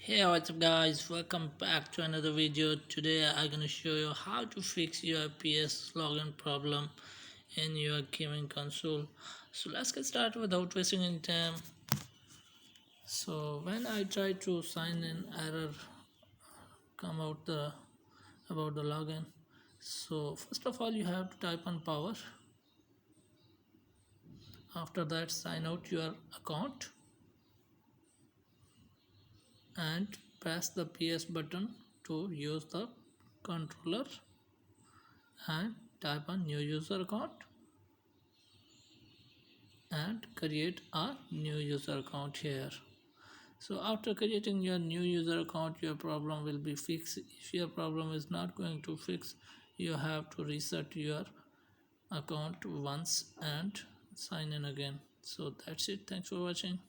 Hey, what's up guys, welcome back to another video. Today I'm gonna show you how to fix your PS login problem in your gaming console. So let's get started without wasting any time. So when I try to sign in, error come out the about the login. So first of all you have to type on power. After that sign out your account and press the PS button to use the controller and type on new user account and create a new user account here. So after creating your new user account, your problem will be fixed. If your problem is not going to fix, you have to reset your account once and sign in again. So that's it. Thanks for watching.